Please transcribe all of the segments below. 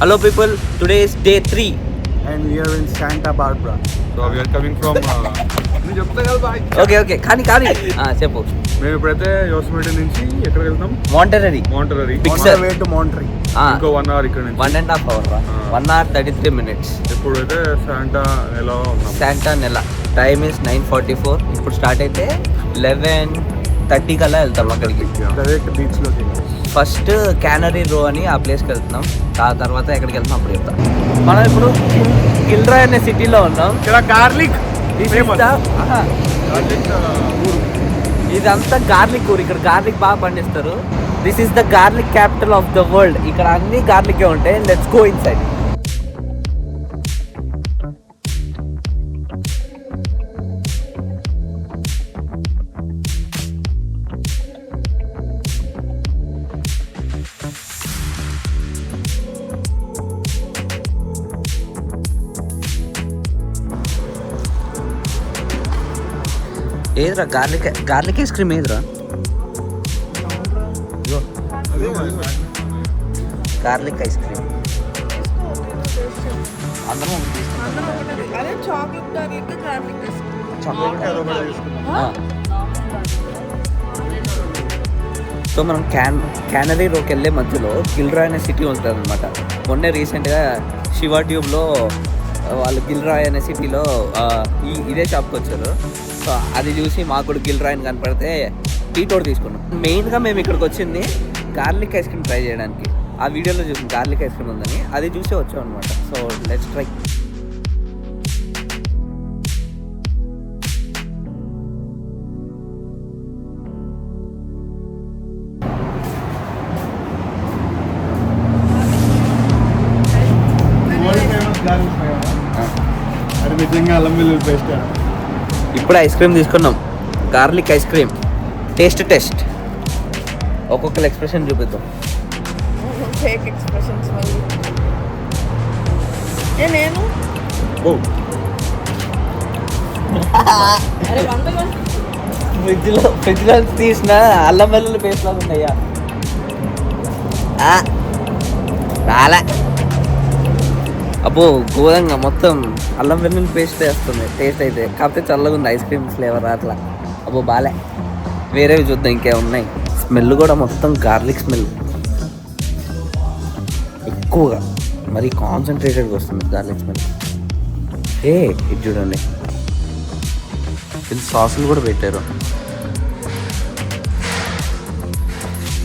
Hello people, today is day 3 and we are in Santa Barbara. So we are coming from okay కానీ చెప్పు. మేము ఇప్పుడైతే యోసమిటీ నుంచి ఎక్కడికి వెళ్తాం? మాంటెరరీ. On the way to Monterey. ఇంకో 1 hour ఇక్కడ నుంచి 1.5 hour 1 hour 33 minutes. ఇప్పుడైతే శాంటా నెల ఉన్నాం. శాంటా నెల. Time is 9:44. ఇప్పుడు స్టార్ట్ అయితే 11:30 కల్లా వెళ్తాం అక్కడికి. Direct beach లోకి. ఫస్ట్ క్యానరీ రో అని ఆ ప్లేస్కి వెళ్తున్నాం. ఆ తర్వాత ఎక్కడికి వెళ్తాం అప్పుడు చెప్తాం. మనం ఇప్పుడు గిల్రాయ్ అనే సిటీలో ఉన్నాం. ఇక్కడ గార్లిక్ ఇదంతా గార్లిక్ ఊరు. ఇక్కడ గార్లిక్ బాగా పండిస్తారు. This is the garlic capital of the world. ఇక్కడ అన్ని గార్లికే ఉంటాయి. Let's go in side. ఏదిరా గార్లిక్ ఐస్ క్రీమ్ ఏదిరా? గార్లిక్ ఐస్ క్రీమ్ అందరం సో మనం క్యానరీ రోకి వెళ్ళే మధ్యలో గిల్రాయ్ అనే సిటీ ఉంటుంది అనమాట. మొన్నే రీసెంట్గా శివ ట్యూబ్లో వాళ్ళు గిల్రాయ్ అనే సిటీలో ఇదే షాప్కి వచ్చారు. సో అది చూసి మాకు కూడా గిల్రాయ్ అని కనపడితే టీటోడ్ తీసుకున్నాం. మెయిన్గా మేము ఇక్కడికి వచ్చింది గార్లిక్ ఐస్ క్రీమ్ ట్రై చేయడానికి. ఆ వీడియోలో చూసాం గార్లిక్ ఐస్ క్రీమ్ ఉందని, అది చూసే వచ్చాం అనమాట. So let's try. అది నిజంగా అల్లం వెల్లుల్లి పేస్ట్. ఇప్పుడు ఐస్ క్రీమ్ తీసుకున్నాం, గార్లిక్ ఐస్ క్రీమ్. టేస్ట్ ఒక్కొక్కరు ఎక్స్ప్రెషన్ చూపిద్దాం. ఫేక్ ఎక్స్ప్రెషన్స్ మళ్ళీ. నేను ఫ్రిడ్జ్లో తీసిన అల్లం వెల్లుల్లి పేస్ట్ లాగా ఉన్నాయా? రాలే అబ్బో, ఘోరంగా మొత్తం అల్లం వెల్లుల్లి పేస్ట్ వేస్తుంది టేస్ట్ అయితే. కాకపోతే చల్లగా ఉంది ఐస్ క్రీమ్ ఫ్లేవర్ అట్లా. అబ్బో బాలే. వేరేవి చూద్దాం ఇంకే ఉన్నాయి. స్మెల్ కూడా మొత్తం గార్లిక్ స్మెల్ ఎక్కువగా, మరి కాన్సన్ట్రేటెడ్గా వస్తుంది గార్లిక్ స్మెల్. ఇది చూడండి, ఇది సాసులు కూడా పెట్టారు.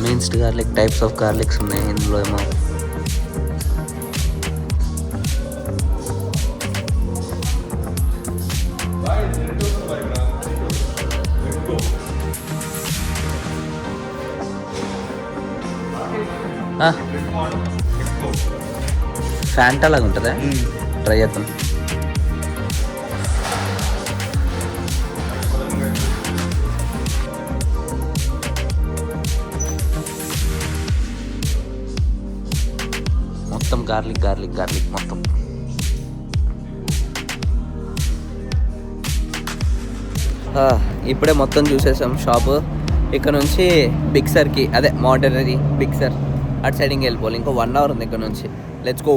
Minced garlic, types of garlics ఉన్నాయి ఇందులో ఏమో. ఫ్యాంటా లాగా ఉంటుందా? ట్రై చేద్దాం. మొత్తం గార్లిక్ మొత్తం. ఇప్పుడే మొత్తం చూసేసాం షాపు. ఇక్కడ నుంచి బిగ్సర్కి, అదే మాంటెరరీ బిగ్సర్ అటు సైడింగ్ వెళ్ళిపోవాలి. ఇంకో 1 hour ఉంది ఇక్కడ నుంచి. Let's go.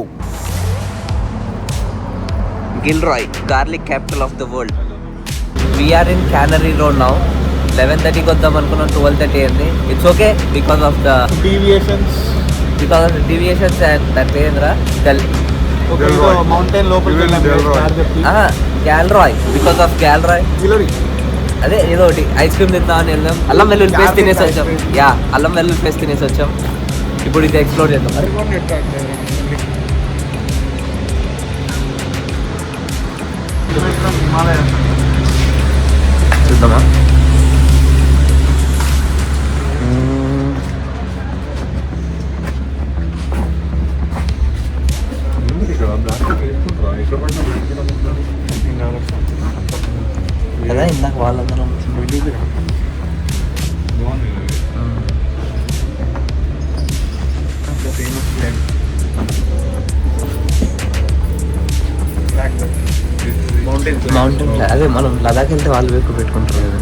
Gilroy, garlic capital of the world. We're in cannery road now. 11:30కి వద్దాం అనుకున్నాం, 12:30 అయింది. It's okay because of the deviations and that ఏంద్రా మౌంటైన్ లోపలికి గ్యాల్రాయ్, బికాస్ ఆఫ్ గ్యాల్రాయ్. అదే ఏదో ఒకటి ఐస్ క్రీమ్ తిందామని వెళ్దాం. అల్లం వెల్లుల్లి పేస్ట్ తినేసి వచ్చాం. అల్లం వెల్లుల్లి పేస్ట్ తినేసి వచ్చాం. ఇప్పుడు ఇది ఎక్స్ప్లోర్ చేద్దాం. చూద్దామా? కదా ఇందాక వాళ్ళందరం మౌంటైన్ అదే మనం లదాఖ్ వెళ్తే వాళ్ళు ఎక్కువ పెట్టుకుంటారు కదా.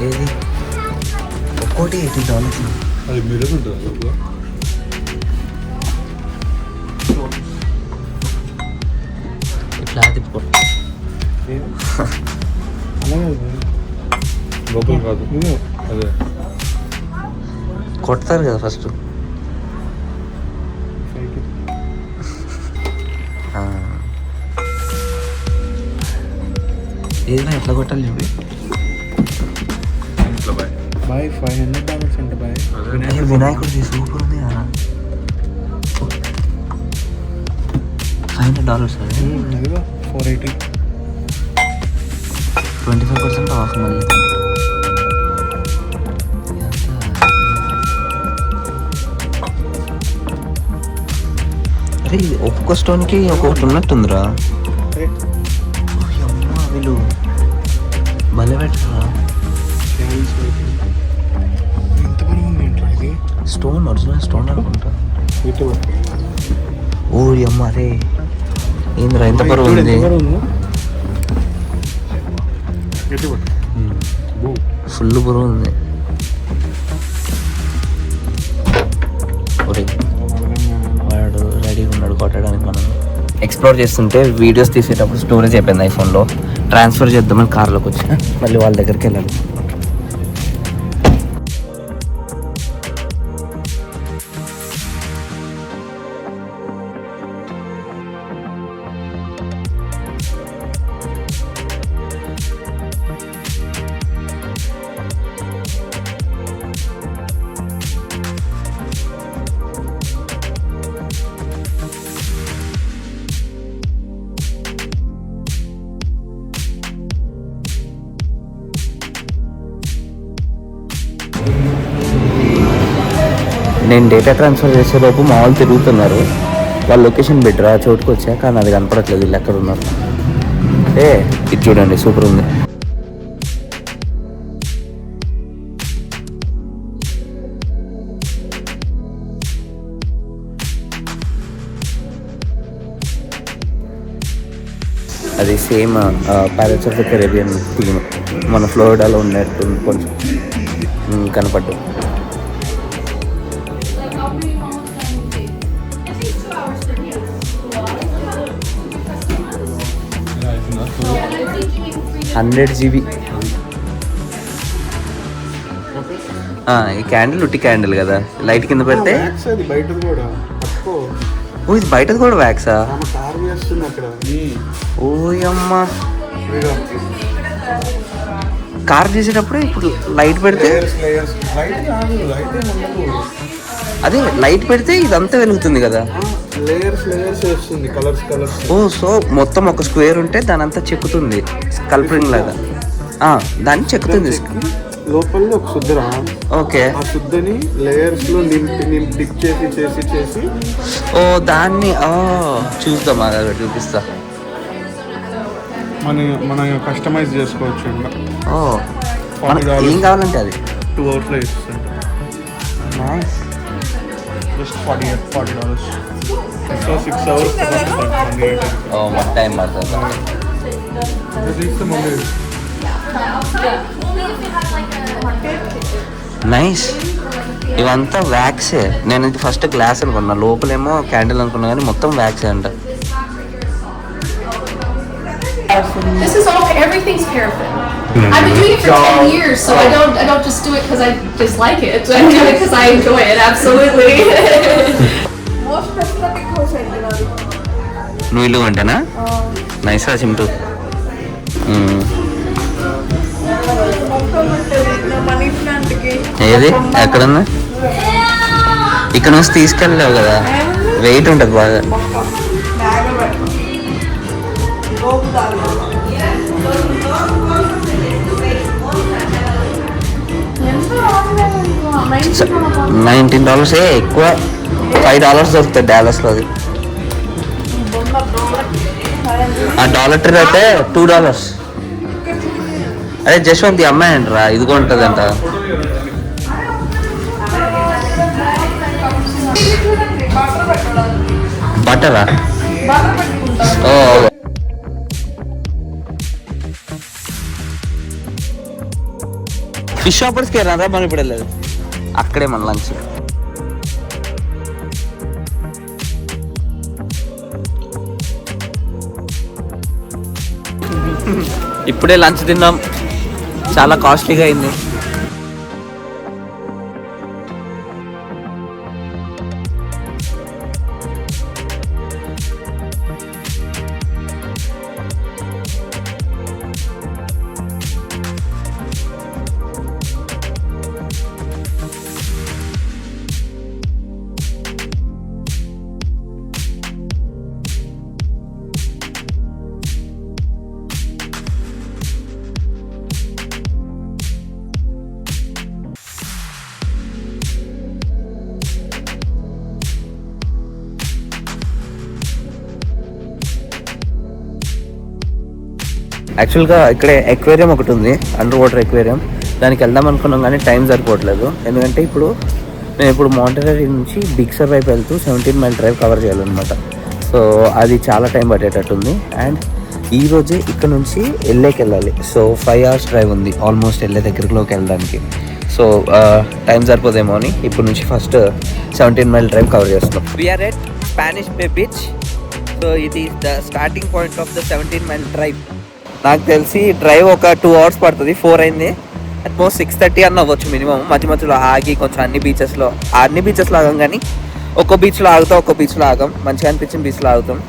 ఏది ఒక్కోటి $80. అది మిర్రర్ ఉంటుంది లోపల. ఇట్లా తిప్పుకో. లోపల కాదు అదే కొడతారు కదా ఫస్ట్. ఏదైనా ఎట్లా కొట్టాలి చూపి. ఇట్లా బాయ్. బాయ్ $500 అంటే బాయ్. అదే వినాయకుడిది సూపర్ ఉంది కదా. $500 అదే. అదిగో 480. 25% ఆఫ్ మళ్ళీ. అరే ఇది ఒక్కొక్క స్టోన్కి ఒక్కొక్కటి ఉన్నట్టుందిరా. అమ్మా వీళ్ళు భలే పెట్టరా. ఎంత బరువు ఉంది ఏంట్రా ఇది? స్టోన్ ఒరిజినల్ స్టోన్ అనుకుంటా. ఇటు ఓ అమ్మ అరే ఏంద్రా ఎంత బరువు ఉంది. ఫుల్ బరువు ఉంది. వాడు రెడీగా ఉన్నాడు కొట్టడానికి. మనం ఎక్స్ప్లోర్ చేస్తుంటే వీడియోస్ తీసేటప్పుడు స్టోరేజ్ అయిపోయింది ఐఫోన్లో. ట్రాన్స్ఫర్ చేద్దామని కార్లోకి వచ్చి మళ్ళీ వాళ్ళ దగ్గరికి వెళ్ళాలి. నేను డేటా ట్రాన్స్ఫర్ చేసేలోపు మా వాళ్ళు తిరుగుతున్నారు. వాళ్ళ లొకేషన్ పెట్టరా చోటుకు వచ్చా, కానీ అది కనపడట్లేదు వీళ్ళు ఎక్కడ ఉన్నారు. ఏ ఇది చూడండి సూపర్ ఉంది. అది same parrots of the Caribbean theme. మన ఫ్లోరిడాలో ఉన్నట్టు కొంచెం కనపడ్డు. $100 ఈ క్యాండిల్ ఉట్టి క్యాండిల్ కదా, లైట్ కింద పెడితే. అది బయటది కూడా పట్టుకో. ఓ ఇది బయటది కూడా వ్యాక్సా. ఆమె కార్ చేస్తుంది అక్కడ. ఓయమ్మా కార్ చేసేటప్పుడు ఇప్పుడు లైట్ పెడితే లైట్ కాదు, లైట్ ఉండదు. అదే లైట్ పెడితే ఇదంతా వెలుగుతుంది కదా. లేయర్స్ వేస్తుంది, కలర్స్. ఓ సో మొత్తం ఒక స్క్వేర్ ఉంటే దాని అంతా చెక్కుతుంది కల్పరింగ్ లాగా. దాన్ని చెక్కుతుంది. లోపల ఒక శుద్ధరా. ఓకే ఆ శుద్ధని లేయర్స్ లో నింపి డిప్ చేసి ఓ దాన్ని చూద్దాం, అక్కడ చూపిస్తా. మన కస్టమైజ్ చేసుకోవచ్చు. ఓ మనకి ఏం కావాలంటే అది 2 hours లో ఇస్తుంది. నైస్. జస్ట్ $40. సో 6 hours ఓ మన టైం పడుతుంది. నైస్. ఇవంతా వ్యాక్సే. నేను ఇది ఫస్ట్ గ్లాస్ అనుకున్నా, లోపలేమో క్యాండిల్ అనుకున్నా, కానీ మొత్తం వ్యాక్సే అంట. This is all, everything's paraffin. I've been doing it for 10 years, so I don't just do it because I just like it. I do it because I enjoy it, absolutely. Most aesthetic house I did. నువ్వు ఇల్లు కొంటానా? Nice రా Chintu. Money plant కి ఏది ఎక్కడుందా? ఇక్కడ నుంచి తీసుకెళ్ళలేవు కదా, wait ఉంటుంది బాగా. $19 ఎక్కువ. $5 దొరుకుతాయి డాలస్లో. అది ఆ డాలర్ ట్రీ అయితే $2. అదే జశ్వంత్ ఈ అమ్మాయి అంటరా ఇది కొంటుంది అంట. బటరా? ఓ ఫిష్ షాపర్స్కి వెళ్ళారా మనం ఇప్పుడు వెళ్ళలేదు, అక్కడే మన లంచ్. ఇప్పుడే లంచ్ తిన్నాం, చాలా కాస్ట్లీగా అయింది. యాక్చువల్గా ఇక్కడే ఎక్వేరియం ఒకటి ఉంది, అండర్ వాటర్ ఎక్వేరియం. దానికి వెళ్దాం అనుకున్నాం కానీ టైం సరిపోవట్లేదు. ఎందుకంటే మేము ఇప్పుడు మాంటెనరీ నుంచి బిగ్ సర్ వైపు వెళ్తూ 17 మైల్ డ్రైవ్ కవర్ చేయాలన్నమాట. సో అది చాలా టైం పట్టేటట్టుంది. అండ్ ఈ రోజే ఇక్కడ నుంచి ఎల్ఏకి వెళ్ళాలి. సో 5 hours డ్రైవ్ ఉంది ఆల్మోస్ట్ ఎల్ఏ దగ్గరలోకి వెళ్ళడానికి. సో టైం సరిపోదేమో అని ఇప్పుడు నుంచి ఫస్ట్ 17 మైల్ డ్రైవ్ కవర్ చేస్తున్నాం. We're at Spanish bay beach. So ఇది is the starting point of the 17 mile drive. నాకు తెలిసి డ్రైవ్ ఒక 2 hours పడుతుంది. 4 అయింది, అట్మోస్ట్ 6:30 అన్న అవ్వచ్చు మినిమం. మధ్య మధ్యలో ఆగి కొంచెం అన్ని బీచెస్లో ఆగం, కానీ ఒక్కో బీచ్లో ఆగుతాం, ఒక్కో బీచ్లో ఆగం. మంచిగా అనిపించిన బీచ్లో ఆగుతాం.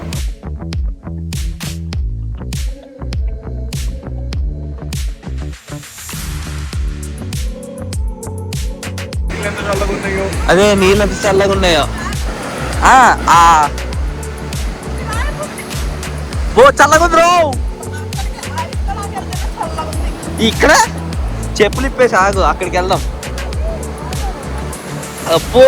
అదే నీళ్ళు ఎంత చల్లగా ఉన్నాయో. ఓ చల్లగా ఉంది రో. ఇక్కడ చెప్పులు ఇప్పేసి ఆగు, అక్కడికి వెళ్దాం. అబ్బో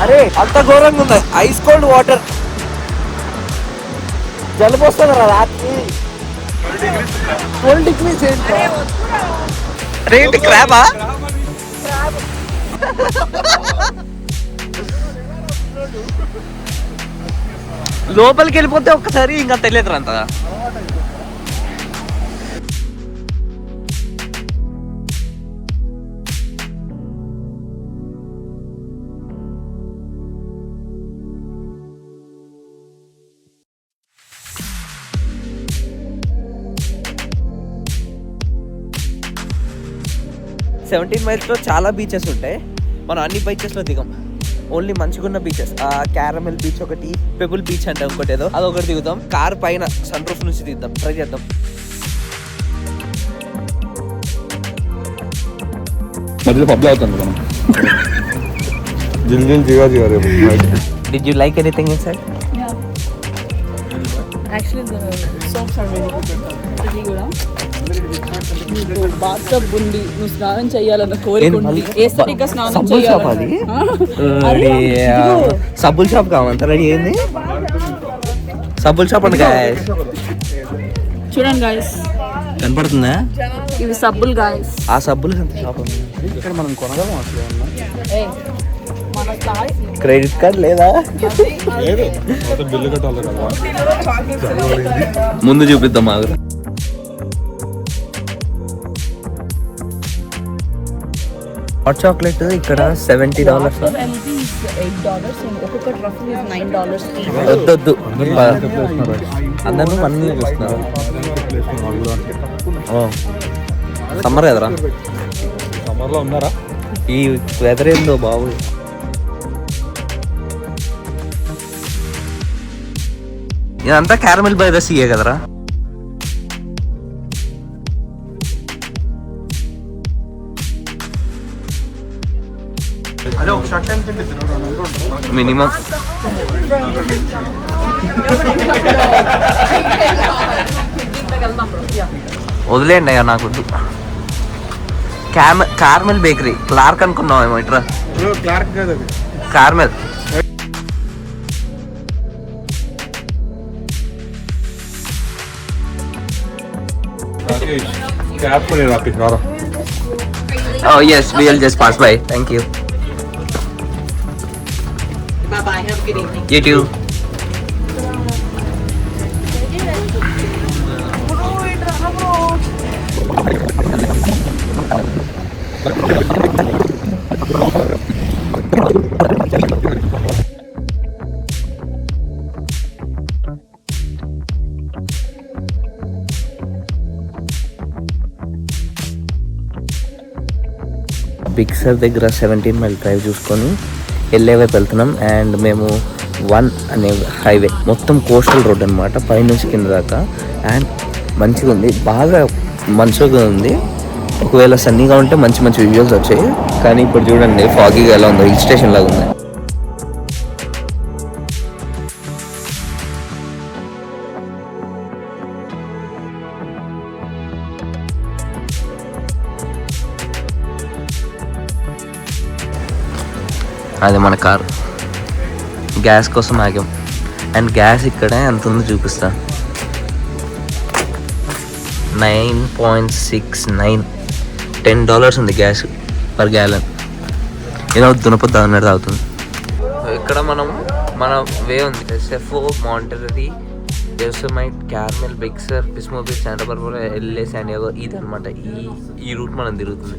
అరే అంత ఘోరంగా ఉంది. ఐస్ కోల్డ్ వాటర్, జలుబు వస్తుంది రా రాత్రి. 12 degrees ఏంటి క్రాబా? లోపలికి వెళ్ళిపోతే ఒక్కసారి ఇంకా తెలియదు అంతగా. సెవెంటీన్ మైల్స్లో చాలా బీచెస్ ఉంటాయి. మనం అన్ని బీచెస్లో దిగం, ఓన్లీ మంచిగున్న బీచెస్. క్యారమెల్ బీచ్ ఒకటి, పెబుల్ బీచ్ అంటే ఇంకోటి ఏదో, అదొకటి దిగుతాం. కార్ పైన సన్ రూఫ్ నుంచి దిగుతాం, ట్రై చేద్దాం. మధ్యలో పబ్లో అవుతుంది మనం. Did you like anything inside? Yeah. Actually, the soaps are really good. Really good. నీకు బాత్టబ్ ఉంది, నువ్వు స్నానం చేయాలన్న కోరిక ఉంది, ఏస్థెటిక్గా స్నానం చేయాలి. సబ్బుల్ షాప్ కావాలంత రెడీ అయింది. సబ్బుల్ షాప్ అండి గాయస్, చూడండి గాయస్, కనపడుతుందా? ఇవి సబ్బులు గాయస్. ఆ సబ్బులు ఎంత షాప్ ఉంది ఇక్కడ మనం కొనగలం అసలు. క్రెడిట్ కార్డ్ లేదా? బిల్లు కట్టాలి కదా, ముందు చూపిద్దాం ఆగు. హాట్ చాక్లెట్ ఇక్కడ $70. వద్దొద్దు, అందరూ మనీ చూస్తున్నారు. సమ్మర్ కదరా, సమ్మర్లో ఉన్నారా? ఈ వెదర్ ఏందో బాబు. ఇదంతా క్యారమెల్ బై ద సీయే కదరా. మినిమం వదిలేండి అయ్యా, నాకు వద్దు. కార్మెల్ బేకరీ, క్లార్క్ అనుకున్నావేమో. ఇట్రా క్లార్క్ కాదు, అది కార్మెల్. క్యాబ్ కొని రాపి రారా. Oh yes, we will just pass by. Thank you. Bye bye. Have a good evening. You too. Big sir దగ్గర 17 మైల్ డ్రైవ్ చూసుకొని వెళ్ళే వైపు వెళ్తున్నాం. అండ్ మేము 1 అనే హైవే మొత్తం కోస్టల్ రోడ్ అనమాట, పైనుంచి కింద దాకా. అండ్ మంచిగా ఉంది, బాగా మంచిగా ఉంది. ఒకవేళ సన్నీగా ఉంటే మంచి మంచి విజువల్స్ వచ్చాయి. కానీ ఇప్పుడు చూడండి ఫాగీగా ఎలా ఉందో, హిల్ స్టేషన్ లాగా ఉంది. అది మన కార్, గ్యాస్ కోసం ఆగాం. అండ్ గ్యాస్ ఇక్కడే ఎంత ఉందో చూపిస్తా, $9.69 $10 ఉంది గ్యాస్ పర్ గ్యాలన్. ఏదో దునపొద్దు అన్నట్టు తాగుతుంది. ఇక్కడ మన వే ఉంది, SFO, Monterey, Yosemite, Carmel, Big Sur, Pismo Beach, Santa Barbara, LA, San Diego. ఇది అనమాట ఈ రూట్ మనం తిరుగుతుంది.